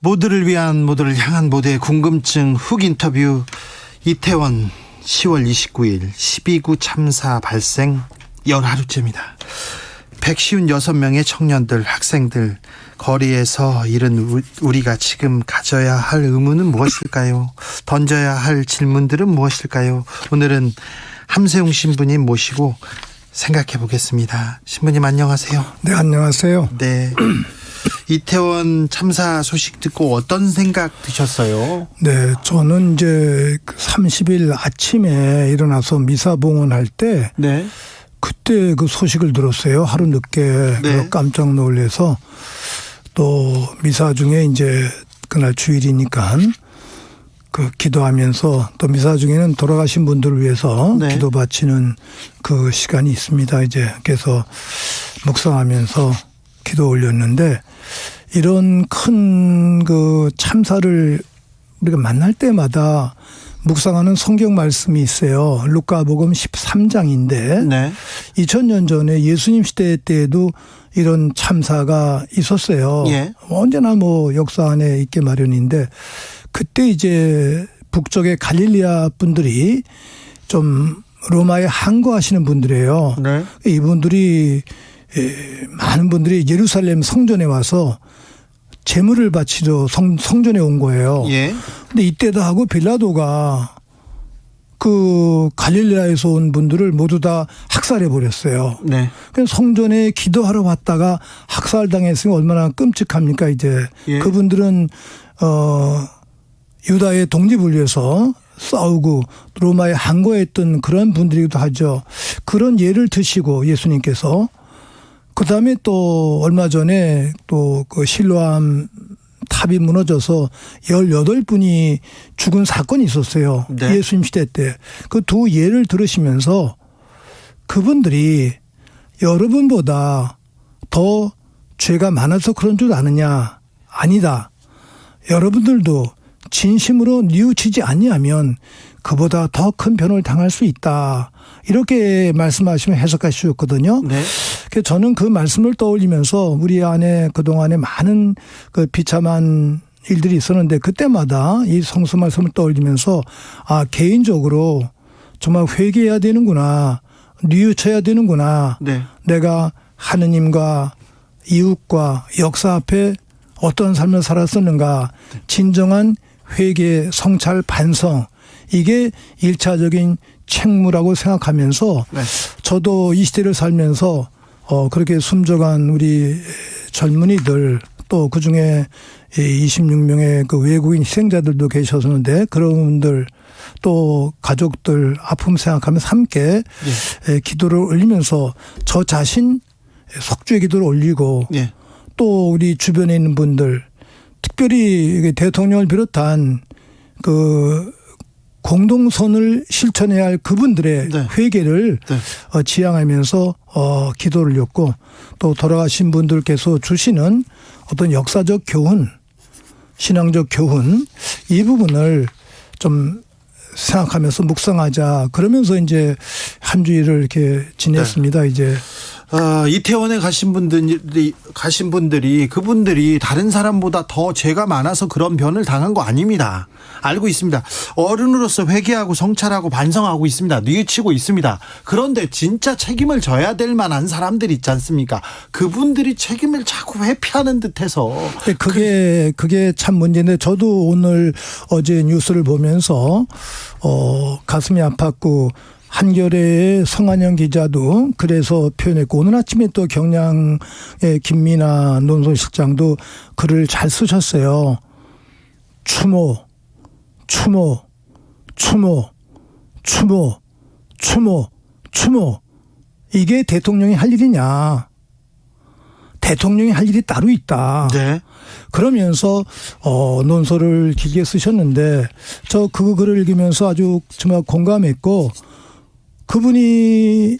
모두를 위한, 모두를 향한 모두의 궁금증 훅 인터뷰. 이태원 10월 29일 12구 참사 발생 열하루째입니다. 156명의 청년들, 학생들 거리에서 잃은 우리가 지금 가져야 할 의무는 무엇일까요? 던져야 할 질문들은 무엇일까요? 오늘은 함세웅 신부님 모시고 생각해 보겠습니다. 신부님 안녕하세요. 네, 안녕하세요. 네. 이태원 참사 소식 듣고 어떤 생각 드셨어요? 네, 저는 이제 30일 아침에 일어나서 미사 봉헌할 때 네. 그때 그 소식을 들었어요. 하루 늦게. 네. 깜짝 놀라서 또 미사 중에 이제 그날 주일이니까 그 기도하면서 또 미사 중에는 돌아가신 분들을 위해서 네. 기도 바치는 그 시간이 있습니다. 이제 그래서 묵상하면서 기도 올렸는데 이런 큰 그 참사를 우리가 만날 때마다 묵상하는 성경 말씀이 있어요. 루카복음 13장인데 네. 2000년 전에 예수님 시대 때에도 이런 참사가 있었어요. 예. 언제나 뭐 역사 안에 있게 마련인데 그때 이제 북쪽의 갈릴리아 분들이 좀 로마에 항거하시는 분들이에요. 네. 이분들이 많은 분들이 예루살렘 성전에 와서 제물을 바치러 성전에 온 거예요. 예. 근데 이때도 하고 빌라도가 그 갈릴리아에서 온 분들을 모두 다 학살해 버렸어요. 네. 그래서 성전에 기도하러 왔다가 학살당했으니 얼마나 끔찍합니까 이제. 예. 그분들은 유다의 독립을 위해서 싸우고 로마에 항거했던 그런 분들이기도 하죠. 그런 예를 드시고 예수님께서 그다음에 또 얼마 전에 또 그 실로암 탑이 무너져서 18분이 죽은 사건이 있었어요. 네. 예수님 시대 때. 그 두 예를 들으시면서 그분들이 여러분보다 더 죄가 많아서 그런 줄 아느냐? 아니다. 여러분들도 진심으로 뉘우치지 아니하면 그보다 더 큰 변호를 당할 수 있다. 이렇게 말씀하시면 해석하셨거든요. 네. 그래서 저는 그 말씀을 떠올리면서 우리 안에 그동안에 많은 그 비참한 일들이 있었는데 그때마다 이 성수 말씀을 떠올리면서 개인적으로 정말 회개해야 되는구나. 뉘우쳐야 되는구나. 네. 내가 하느님과 이웃과 역사 앞에 어떤 삶을 살았었는가. 진정한 회개, 성찰, 반성. 이게 1차적인 책무라고 생각하면서 네. 저도 이 시대를 살면서 그렇게 숨져간 우리 젊은이들 또 그중에 26명의 그 외국인 희생자들도 계셨는데 그런 분들 또 가족들 아픔 생각하면서 함께 기도를 올리면서 저 자신 속죄 기도를 올리고 예. 또 우리 주변에 있는 분들 특별히 대통령을 비롯한 그 공동선을 실천해야 할 그분들의 네. 회개를 네. 지향하면서 기도를 올렸고 또 돌아가신 분들께서 주시는 어떤 역사적 교훈, 신앙적 교훈 이 부분을 좀 생각하면서 묵상하자 그러면서 이제 한 주일을 이렇게 지냈습니다. 네. 이제. 이태원에 가신 분들이 그분들이 다른 사람보다 더 죄가 많아서 그런 변을 당한 거 아닙니다. 알고 있습니다. 어른으로서 회개하고 성찰하고 반성하고 있습니다. 뉘우치고 있습니다. 그런데 진짜 책임을 져야 될 만한 사람들 있지 않습니까? 그분들이 책임을 자꾸 회피하는 듯해서 그게 참 문제인데 저도 오늘 어제 뉴스를 보면서 가슴이 아팠고 한겨레의 성한영 기자도 그래서 표현했고 오늘 아침에 또 경량의 김민아 논설실장도 글을 잘 쓰셨어요. 추모, 추모, 추모, 추모, 추모, 추모. 이게 대통령이 할 일이냐. 대통령이 할 일이 따로 있다. 네. 그러면서 논설을 길게 쓰셨는데 저 그 글을 읽으면서 아주 정말 공감했고 그분이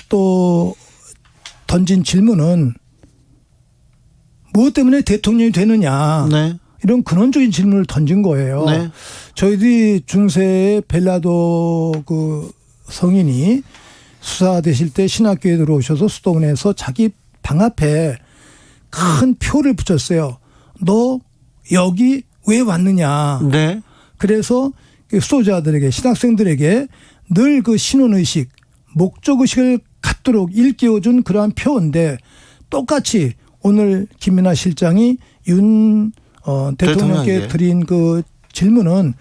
또 던진 질문은 무엇 때문에 대통령이 되느냐. 네. 이런 근원적인 질문을 던진 거예요. 네. 저희들이 중세의 벨라도 그 성인이 수사되실 때 신학교에 들어오셔서 수도원에서 자기 방 앞에 큰 표를 붙였어요. 너 여기 왜 왔느냐. 네. 그래서 수도자들에게 신학생들에게 늘 그 신혼의식 목적의식을 갖도록 일깨워준 그러한 표인데 똑같이 오늘 김민하 실장이 윤 대통령께 드린 그 질문은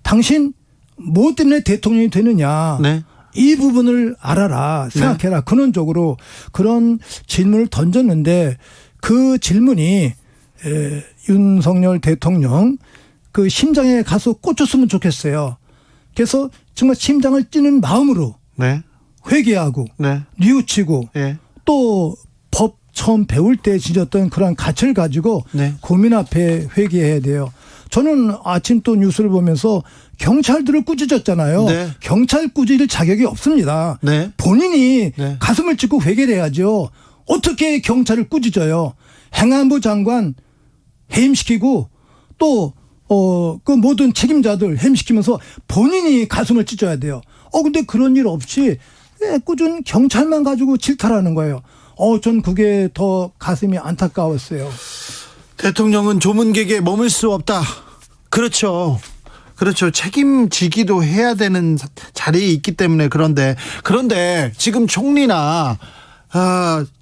당신 뭐 때문에 대통령이 되느냐. 네. 이 부분을 알아라. 생각해라. 네. 근원적으로 그런 질문을 던졌는데 그 질문이 윤석열 대통령 그 심장에 가서 꽂혔으면 좋겠어요. 그래서 정말 심장을 찌는 마음으로 네. 회개하고 네. 뉘우치고 네. 또 법 처음 배울 때 지녔던 그런 가치를 가지고 네. 국민 앞에 회개해야 돼요. 저는 아침 또 뉴스를 보면서 경찰들을 꾸짖었잖아요. 네. 경찰 꾸짖을 자격이 없습니다. 네. 본인이 네. 가슴을 찢고 회개를 해야죠. 어떻게 경찰을 꾸짖어요. 행안부 장관 해임시키고 또 그 모든 책임자들 해임시키면서 본인이 가슴을 찢어야 돼요. 근데 그런 일 없이 꾸준 경찰만 가지고 질타하는 거예요. 전 그게 더 가슴이 안타까웠어요. 대통령은 조문객에 머물 수 없다. 그렇죠. 그렇죠. 책임지기도 해야 되는 자리에 있기 때문에 그런데 지금 총리나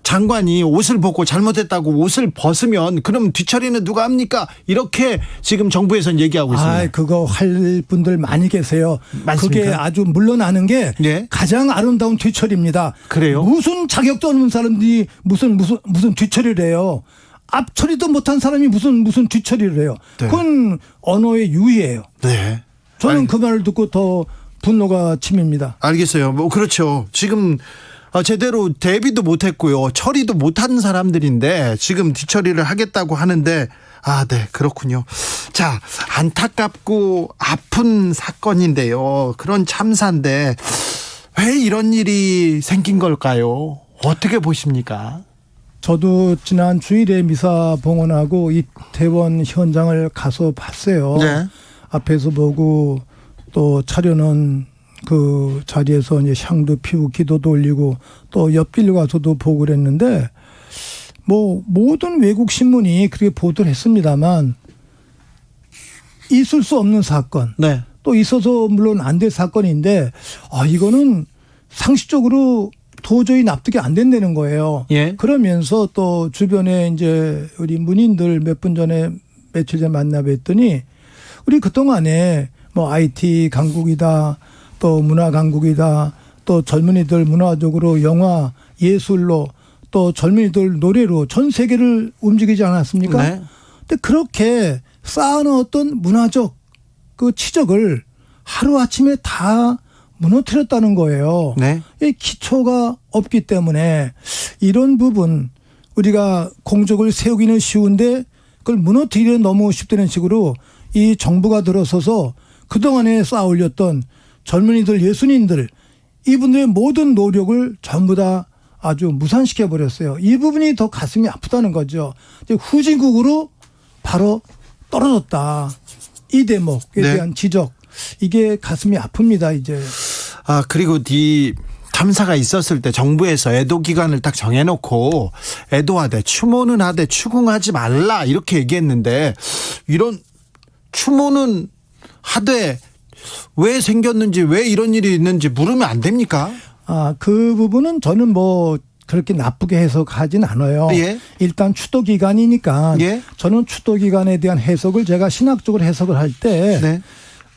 장관이 옷을 벗고 잘못했다고 옷을 벗으면 그럼 뒤처리는 누가 합니까? 이렇게 지금 정부에서는 얘기하고 있습니다. 그거 할 분들 많이 계세요. 많습니까? 그게 아주 물러나는 게 네. 가장 아름다운 뒤처리입니다. 그래요? 무슨 자격도 없는 사람들이 무슨 뒤처리를 해요. 앞처리도 못한 사람이 무슨 뒤처리를 해요. 네. 그건 언어의 유희예요. 네. 저는 그 말을 듣고 더 분노가 치밉니다. 알겠어요. 그렇죠. 지금 제대로 대비도 못했고요. 처리도 못한 사람들인데 지금 뒤처리를 하겠다고 하는데 네, 그렇군요. 자, 안타깝고 아픈 사건인데요. 그런 참사인데 왜 이런 일이 생긴 걸까요? 어떻게 보십니까? 저도 지난 주일에 미사 봉헌하고 이태원 현장을 가서 봤어요. 네. 앞에서 보고 또 차려놓은 그 자리에서 이제 향도 피우고 기도도 올리고 또 옆길 가서도 보고 그랬는데 모든 외국 신문이 그렇게 보도를 했습니다만 있을 수 없는 사건. 네. 또 있어서 물론 안 될 사건인데 이거는 상식적으로 도저히 납득이 안 된다는 거예요. 예. 그러면서 또 주변에 이제 우리 문인들 며칠 전에 만나 뵀더니 우리 그동안에 IT 강국이다. 또 문화 강국이다. 또 젊은이들 문화적으로 영화 예술로 또 젊은이들 노래로 전 세계를 움직이지 않았습니까? 네. 근데 그렇게 쌓아놓았던 문화적 그 치적을 하루아침에 다 무너뜨렸다는 거예요. 네. 이 기초가 없기 때문에 이런 부분 우리가 공적을 세우기는 쉬운데 그걸 무너뜨리기는 너무 쉽다는 식으로 이 정부가 들어서서 그동안에 쌓아 올렸던 젊은이들 예술인들 이분들의 모든 노력을 전부 다 아주 무산시켜 버렸어요. 이 부분이 더 가슴이 아프다는 거죠. 이제 후진국으로 바로 떨어졌다. 이 대목에 네. 대한 지적 이게 가슴이 아픕니다. 이제. 그리고 이 참사가 있었을 때 정부에서 애도 기간을 딱 정해놓고 애도하되 추모는 하되 추궁하지 말라 이렇게 얘기했는데 이런 추모는 하되 왜 생겼는지 왜 이런 일이 있는지 물으면 안 됩니까? 그 부분은 저는 그렇게 나쁘게 해석하진 않아요. 예. 일단 추도 기간이니까 예. 저는 추도 기간에 대한 해석을 제가 신학적으로 해석을 할 때 네.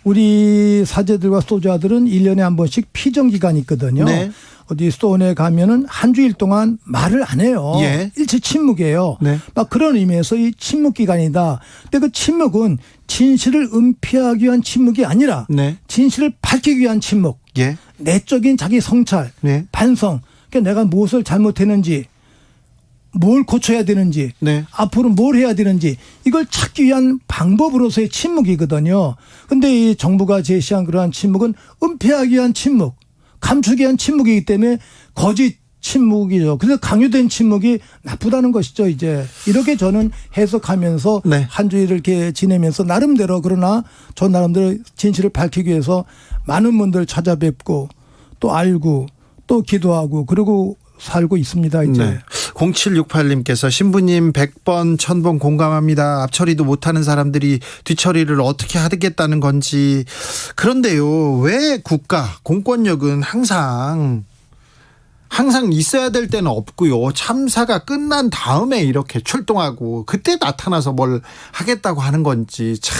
우리 사제들과 소자들은 1년에 한 번씩 피정 기간이 있거든요. 네. 어디 수도원에 가면은 한 주일 동안 말을 안 해요. 예. 일체 침묵이에요. 네. 막 그런 의미에서 이 침묵 기간이다. 근데 그 침묵은 진실을 은폐하기 위한 침묵이 아니라 네. 진실을 밝히기 위한 침묵. 예. 내적인 자기 성찰, 네. 반성. 그러니까 내가 무엇을 잘못했는지, 뭘 고쳐야 되는지, 네. 앞으로 뭘 해야 되는지 이걸 찾기 위한 방법으로서의 침묵이거든요. 그런데 이 정부가 제시한 그러한 침묵은 은폐하기 위한 침묵, 감추기 위한 침묵이기 때문에 거짓 침묵이죠. 그래서 강요된 침묵이 나쁘다는 것이죠. 이제 이렇게 저는 해석하면서 네. 한 주일을 이렇게 지내면서 나름대로 그러나 저 나름대로 진실을 밝히기 위해서 많은 분들 찾아뵙고 또 알고 또 기도하고 그리고 살고 있습니다. 이제. 네. 0768님께서 신부님 100번 1000번 공감합니다. 앞처리도 못하는 사람들이 뒤처리를 어떻게 하겠다는 건지. 그런데요, 왜 국가 공권력은 항상 있어야 될 때는 없고요, 참사가 끝난 다음에 이렇게 출동하고 그때 나타나서 뭘 하겠다고 하는 건지 참.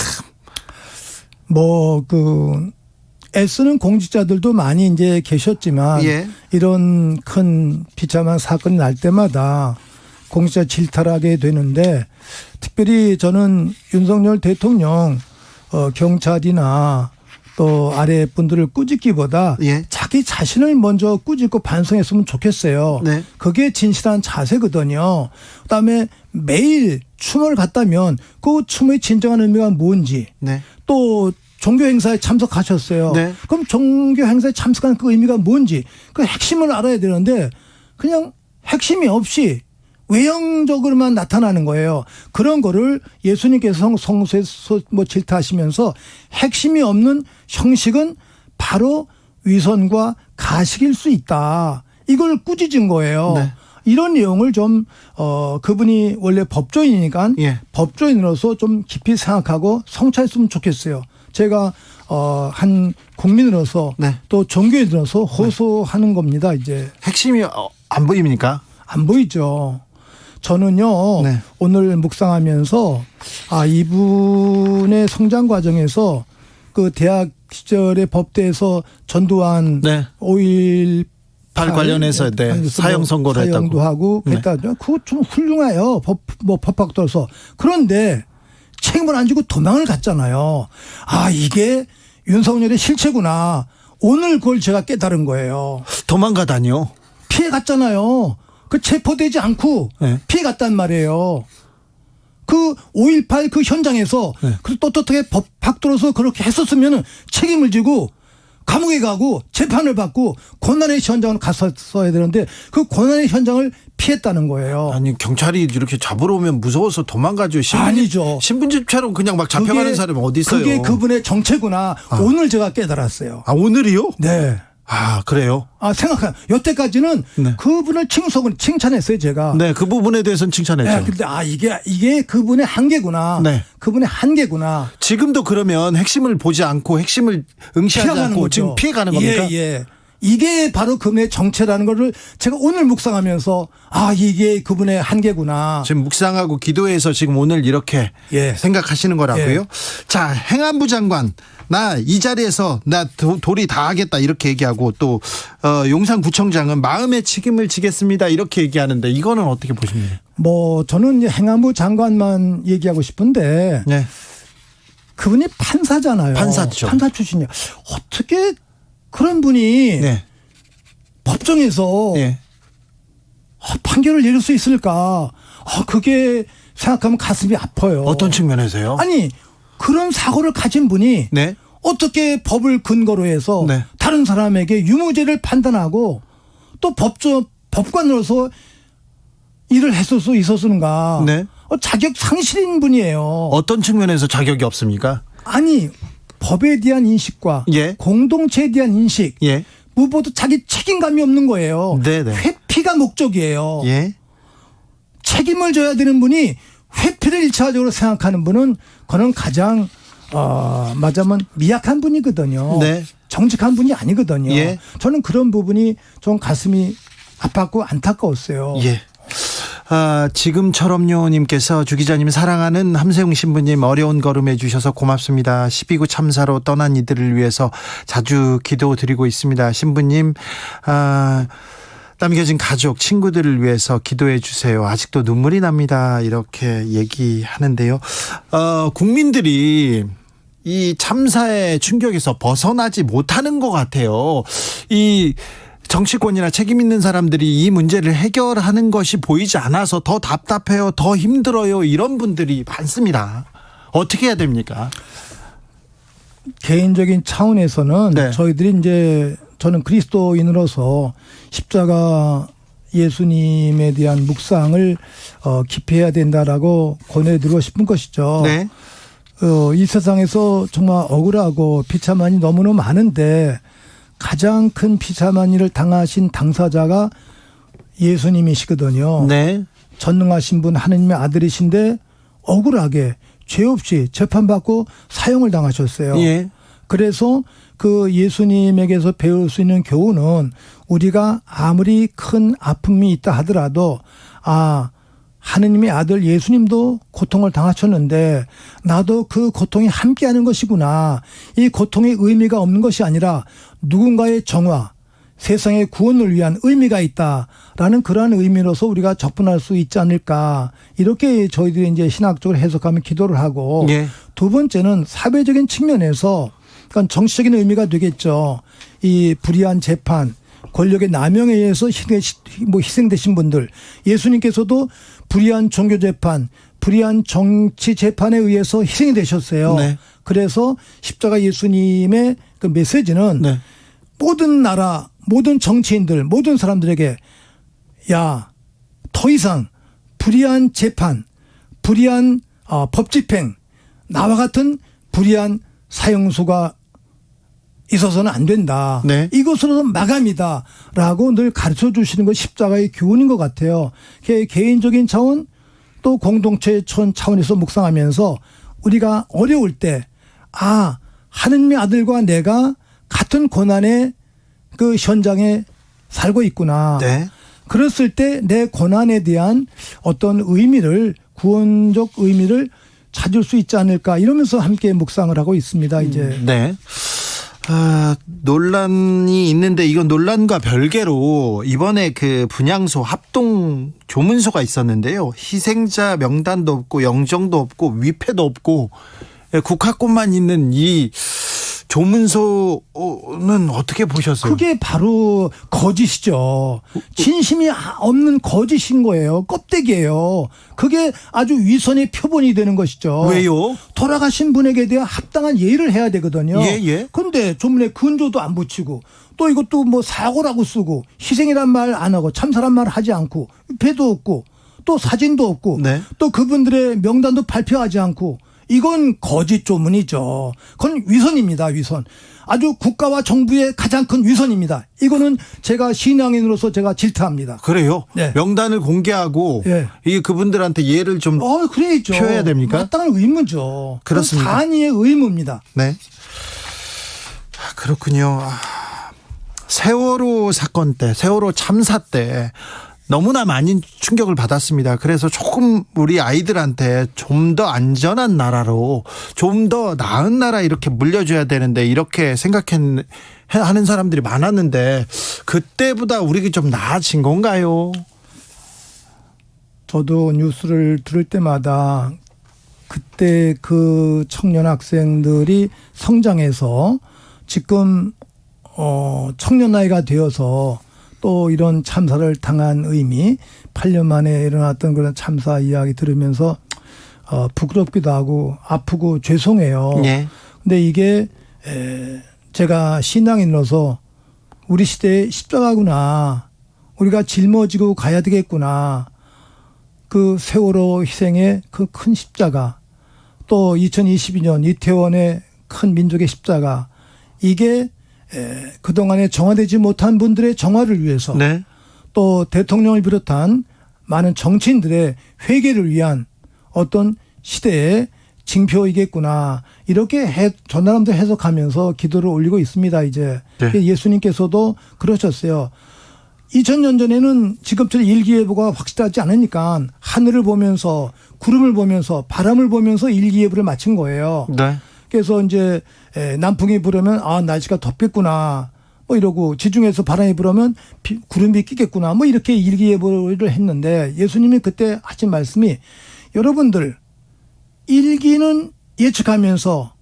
애쓰는 공직자들도 많이 이제 계셨지만 예. 이런 큰 비참한 사건이 날 때마다 공직자 질타하게 되는데, 특별히 저는 윤석열 대통령 경찰이나 또 아래 분들을 꾸짖기보다 예. 자기 자신을 먼저 꾸짖고 반성했으면 좋겠어요. 네. 그게 진실한 자세거든요. 그다음에 매일 춤을 갔다면 그 춤의 진정한 의미가 뭔지, 네. 또 종교 행사에 참석하셨어요. 네. 그럼 종교 행사에 참석한 그 의미가 뭔지, 그 핵심을 알아야 되는데 그냥 핵심이 없이 외형적으로만 나타나는 거예요. 그런 거를 예수님께서 성수에서 질타하시면서 핵심이 없는 형식은 바로 위선과 가식일 수 있다, 이걸 꾸짖은 거예요. 네. 이런 내용을 좀 그분이 원래 법조인이니까 예. 법조인으로서 좀 깊이 생각하고 성찰했으면 좋겠어요. 제가 한 국민으로서 네. 또 종교인으로서 호소하는 겁니다. 이제 핵심이 안 보입니까? 안 보이죠. 저는요, 네. 오늘 묵상하면서 이분의 성장 과정에서 그 대학 시절에 법대에서 전두환 네. 5.18 관련해서 사형 선고를 사형도 했다고. 하고 그랬다. 그거 좀 훌륭해요. 법학도로서. 그런데 책임을 안 지고 도망을 갔잖아요. 이게 윤석열의 실체구나. 오늘 그걸 제가 깨달은 거예요. 도망가다니요? 피해 갔잖아요. 그 체포되지 않고 네. 피해 갔단 말이에요. 그 5.18 그 현장에서 네. 그 떳떳하게 법학도로서 그렇게 했었으면 책임을 지고 감옥에 가고 재판을 받고 고난의 현장을 갔었어야 되는데 그 고난의 현장을 피했다는 거예요. 아니, 경찰이 이렇게 잡으러 오면 무서워서 도망가죠. 아니죠. 신분집처럼 그냥 막 잡혀가는 사람이 어디 있어요? 그게 그분의 정체구나. 오늘 제가 깨달았어요. 오늘이요? 네. 그래요? 생각해요. 여태까지는 네. 그분을 칭찬했어요, 제가. 네, 그 부분에 대해서는 칭찬했죠. 네, 근데 이게 그분의 한계구나. 네. 그분의 한계구나. 지금도 그러면 핵심을 보지 않고 핵심을 응시하지 피해가는 않고 거죠. 지금 피해가는 겁니까? 예. 이게 바로 그분의 정체라는 거를 제가 오늘 묵상하면서 이게 그분의 한계구나. 지금 묵상하고 기도해서 지금 오늘 이렇게 예. 생각하시는 거라고요? 예. 자, 행안부 장관, 나 이 자리에서 나 도리 다 하겠다 이렇게 얘기하고, 또 용산구청장은 마음의 책임을 지겠습니다 이렇게 얘기하는데, 이거는 어떻게 보십니까? 저는 이제 행안부 장관만 얘기하고 싶은데, 네. 그분이 판사잖아요. 판사죠. 판사 출신이야. 어떻게 그런 분이 네. 법정에서 네. 판결을 내릴 수 있을까? 그게 생각하면 가슴이 아파요. 어떤 측면에서요? 아니, 그런 사고를 가진 분이 네. 어떻게 법을 근거로 해서 네. 다른 사람에게 유무죄를 판단하고 또 법관으로서 일을 했을 수 있었는가? 네. 자격 상실인 분이에요. 어떤 측면에서 자격이 없습니까? 아니, 법에 대한 인식과 예. 공동체에 대한 인식, 예. 무엇보다 자기 책임감이 없는 거예요. 네네. 회피가 목적이에요. 예. 책임을 져야 되는 분이 회피를 일차적으로 생각하는 분은 그는 가장 말하자면 미약한 분이거든요. 네. 정직한 분이 아니거든요. 예. 저는 그런 부분이 좀 가슴이 아팠고 안타까웠어요. 예. 지금처럼요 님께서, 주 기자님 사랑하는 함세웅 신부님 어려운 걸음 해주셔서 고맙습니다. 12구 참사로 떠난 이들을 위해서 자주 기도드리고 있습니다. 신부님, 남겨진 가족, 친구들을 위해서 기도해 주세요. 아직도 눈물이 납니다. 이렇게 얘기하는데요. 국민들이 이 참사의 충격에서 벗어나지 못하는 것 같아요. 이 정치권이나 책임 있는 사람들이 이 문제를 해결하는 것이 보이지 않아서 더 답답해요, 더 힘들어요, 이런 분들이 많습니다. 어떻게 해야 됩니까? 개인적인 차원에서는 네. 저희들이 이제 저는 그리스도인으로서 십자가 예수님에 대한 묵상을 깊이 해야 된다라고 권해드리고 싶은 것이죠. 네. 이 세상에서 정말 억울하고 비참한 일이 너무너무 많은데 가장 큰 비참한 일을 당하신 당사자가 예수님이시거든요. 네. 전능하신 분 하느님의 아들이신데 억울하게 죄 없이 재판받고 사형을 당하셨어요. 예. 그래서 그 예수님에게서 배울 수 있는 교훈은 우리가 아무리 큰 아픔이 있다 하더라도 하느님의 아들 예수님도 고통을 당하셨는데 나도 그 고통이 함께하는 것이구나. 이 고통의 의미가 없는 것이 아니라 누군가의 정화, 세상의 구원을 위한 의미가 있다라는 그러한 의미로서 우리가 접근할 수 있지 않을까. 이렇게 저희들이 이제 신학적으로 해석하면 기도를 하고 예. 두 번째는 사회적인 측면에서 그러니까 정치적인 의미가 되겠죠. 이 불의한 재판, 권력의 남용에 의해서 희생되신 분들, 예수님께서도 불의한 종교 재판, 불의한 정치 재판에 의해서 희생이 되셨어요. 네. 그래서 십자가 예수님의 그 메시지는 네. 모든 나라, 모든 정치인들, 모든 사람들에게 더 이상 불의한 재판, 불의한 법 집행, 나와 같은 불의한 사형수가 있어서는 안 된다. 네. 이것으로 마감이다라고 늘 가르쳐 주시는 것 십자가의 교훈인 것 같아요. 개인적인 차원 또 공동체 차원에서 묵상하면서 우리가 어려울 때 하느님의 아들과 내가 같은 고난의 그 현장에 살고 있구나. 네. 그랬을 때 내 고난에 대한 어떤 의미를 구원적 의미를 찾을 수 있지 않을까 이러면서 함께 묵상을 하고 있습니다. 이제. 네. 논란이 있는데 이건 논란과 별개로 이번에 그 분향소 합동 조문소가 있었는데요. 희생자 명단도 없고 영정도 없고 위패도 없고 국화꽃만 있는 이 조문소는 어떻게 보셨어요? 그게 바로 거짓이죠. 진심이 없는 거짓인 거예요. 껍데기예요. 그게 아주 위선의 표본이 되는 것이죠. 왜요? 돌아가신 분에게 대한 합당한 예의를 해야 되거든요. 예. 그런데 조문에 근조도 안 붙이고 또 이것도 뭐 사고라고 쓰고 희생이란 말 안 하고 참사란 말 하지 않고 배도 없고 또 사진도 없고 네. 또 그분들의 명단도 발표하지 않고 이건 거짓 조문이죠. 그건 위선입니다. 위선. 아주 국가와 정부의 가장 큰 위선입니다. 이거는 제가 신앙인으로서 제가 질타합니다. 그래요? 네. 명단을 공개하고 네. 이 그분들한테 예를 좀 그래야죠. 표해야 됩니까? 마땅한 의무죠. 그렇습니다. 단위의 의무입니다. 네. 그렇군요. 세월호 사건 때, 세월호 참사 때 너무나 많은 충격을 받았습니다. 그래서 조금 우리 아이들한테 좀 더 안전한 나라로 좀 더 나은 나라 이렇게 물려줘야 되는데 이렇게 하는 사람들이 많았는데 그때보다 우리가 좀 나아진 건가요? 저도 뉴스를 들을 때마다 그때 그 청년 학생들이 성장해서 지금 청년 나이가 되어서 또 이런 참사를 당한 의미 8년 만에 일어났던 그런 참사 이야기 들으면서 부끄럽기도 하고 아프고 죄송해요. 네. 근데 이게 제가 신앙인으로서 우리 시대의 십자가구나. 우리가 짊어지고 가야 되겠구나. 그 세월호 희생의 그 큰 십자가 또 2022년 이태원의 큰 민족의 십자가 이게 그동안에 정화되지 못한 분들의 정화를 위해서 네. 또 대통령을 비롯한 많은 정치인들의 회개를 위한 어떤 시대의 징표이겠구나. 이렇게 전사람도 해석하면서 기도를 올리고 있습니다. 이제 네. 예수님께서도 그러셨어요. 2000년 전에는 지금처럼 일기예보가 확실하지 않으니까 하늘을 보면서 구름을 보면서 바람을 보면서 일기예보를 마친 거예요. 네. 그래서 이제 남풍이 불으면 날씨가 덥겠구나 뭐 이러고 지중해에서 바람이 불으면 구름이 끼겠구나 뭐 이렇게 일기예보를 했는데 예수님이 그때 하신 말씀이 여러분들 일기는 예측하면서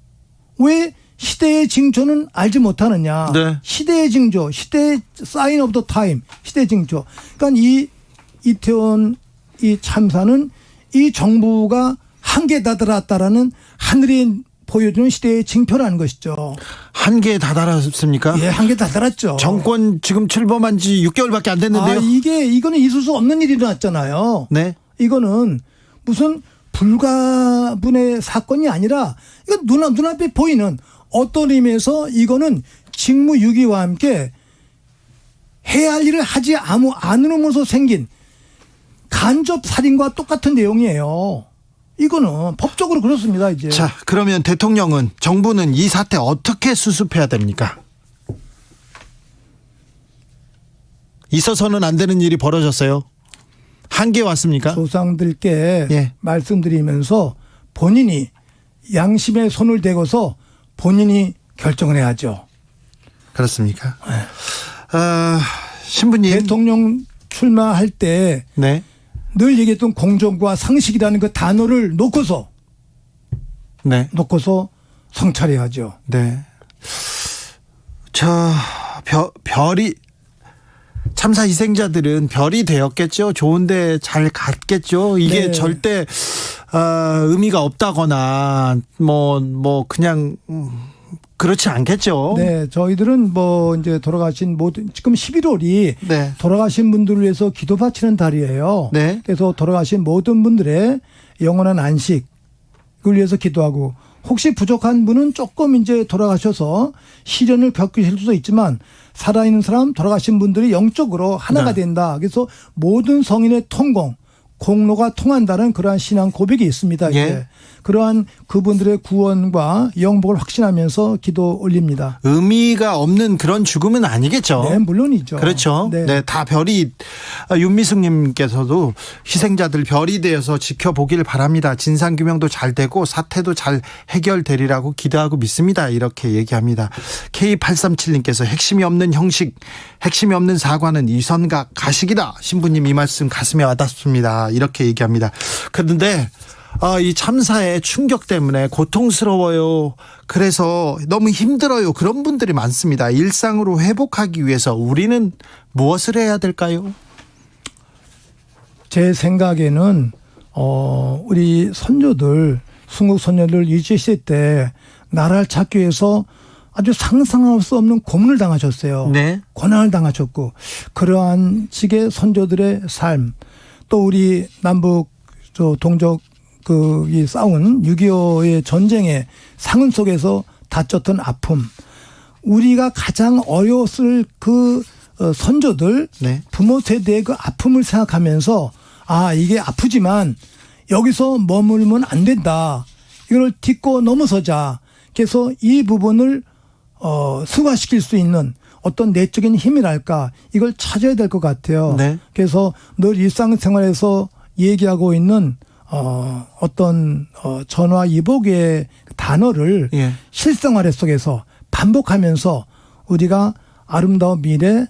왜 시대의 징조는 알지 못하느냐. 네. 시대의 징조, 시대의 사인 오브 더 타임, 시대의 징조. 그러니까 이 이태원 이 참사는 이 정부가 한계에 다다랐다라는 하늘이 보여주는 시대의 징표라는 것이죠. 한계에 다다랐습니까? 예, 한계에 다다랐죠. 정권 지금 출범한 지 6개월밖에 안 됐는데요. 이거는 있을 수 없는 일이 일어났잖아요. 네. 이거는 무슨 불가분의 사건이 아니라 이건 눈앞에 보이는 어떤 의미에서 이거는 직무유기와 함께 해야 할 일을 하지 않음으로써 생긴 간접 살인과 똑같은 내용이에요. 이거는 법적으로 그렇습니다, 이제. 자, 그러면 대통령은, 정부는 이 사태 어떻게 수습해야 됩니까? 있어서는 안 되는 일이 벌어졌어요. 한계 왔습니까? 조상들께 예. 말씀드리면서 본인이 양심에 손을 대고서 본인이 결정을 해야죠. 그렇습니까? 신부님. 대통령 출마할 때 네. 늘 얘기했던 공정과 상식이라는 그 단어를 놓고서 성찰해야죠. 네. 별이, 참사 희생자들은 별이 되었겠죠. 좋은데 잘 갔겠죠. 이게 네. 절대 의미가 없다거나 그냥 그렇지 않겠죠. 네, 저희들은 이제 돌아가신 지금 11월이 네. 돌아가신 분들을 위해서 기도 바치는 달이에요. 네. 그래서 돌아가신 모든 분들의 영원한 안식을 위해서 기도하고, 혹시 부족한 분은 조금 이제 돌아가셔서 시련을 겪으실 수도 있지만 살아있는 사람, 돌아가신 분들이 영적으로 하나가 네. 된다. 그래서 모든 성인의 공로가 통한다는 그러한 신앙 고백이 있습니다. 이제. 예. 그러한 그분들의 구원과 영복을 확신하면서 기도 올립니다. 의미가 없는 그런 죽음은 아니겠죠. 네, 물론이죠. 그렇죠. 네, 다 별이, 윤미숙님께서도 희생자들 별이 되어서 지켜보길 바랍니다. 진상규명도 잘 되고 사태도 잘 해결되리라고 기도하고 믿습니다. 이렇게 얘기합니다. K837님께서 핵심이 없는 형식, 핵심이 없는 사과는 이선과 가식이다. 신부님 이 말씀 가슴에 와닿습니다. 이렇게 얘기합니다. 그런데 이 참사의 충격 때문에 고통스러워요. 그래서 너무 힘들어요. 그런 분들이 많습니다. 일상으로 회복하기 위해서 우리는 무엇을 해야 될까요? 제 생각에는 우리 선조들, 순국 선조들 일제시대 때 나라를 찾기 위해서 아주 상상할 수 없는 고문을 당하셨어요. 네. 고난을 당하셨고, 그러한 식의 선조들의 삶, 또 우리 남북 동족 이 싸운 6.25의 전쟁의 상흔 속에서 다쳤던 아픔, 우리가 가장 어려웠을 그 선조들, 네. 부모 세대의 그 아픔을 생각하면서 이게 아프지만 여기서 머물면 안 된다. 이걸 딛고 넘어서자. 그래서 이 부분을 승화시킬 수 있는 어떤 내적인 힘이랄까, 이걸 찾아야 될 것 같아요. 네. 그래서 늘 일상생활에서 얘기하고 있는 어떤 전화위복의 단어를 예. 실생활 속에서 반복하면서 우리가 아름다운 미래,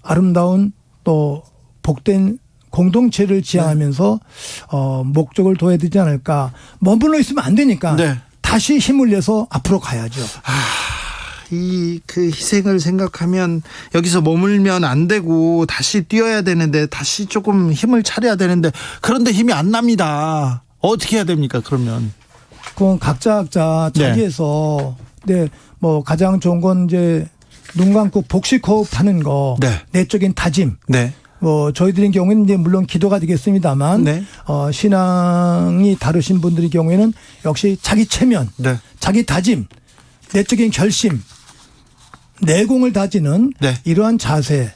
아름다운 또 복된 공동체를 지향하면서 목적을 둬야 되지 않을까. 머물러 있으면 안 되니까 네. 다시 힘을 내서 앞으로 가야죠. 그 희생을 생각하면 여기서 머물면 안 되고 다시 뛰어야 되는데, 다시 조금 힘을 차려야 되는데, 그런데 힘이 안 납니다. 어떻게 해야 됩니까, 그러면? 그건 각자 자리에서 가장 좋은 건 이제 눈 감고 복식 호흡하는 거, 네. 내적인 다짐. 네. 저희들의 경우에는 이제 물론 기도가 되겠습니다만, 네. 신앙이 다르신 분들의 경우에는 역시 자기 체면, 네. 자기 다짐, 내적인 결심, 내공을 다지는 네. 이러한 자세가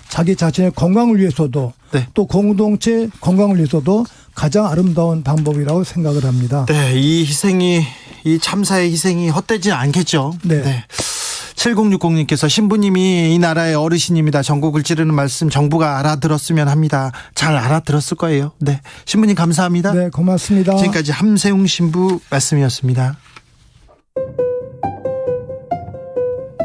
자기 자신의 건강을 위해서도 네. 또 공동체 건강을 위해서도 가장 아름다운 방법이라고 생각을 합니다. 네, 이 참사의 희생이 헛되지 않겠죠. 네. 7060님께서 신부님이 이 나라의 어르신입니다. 전국을 찌르는 말씀 정부가 알아들었으면 합니다. 잘 알아들었을 거예요. 네, 신부님 감사합니다. 네, 고맙습니다. 지금까지 함세웅 신부 말씀이었습니다.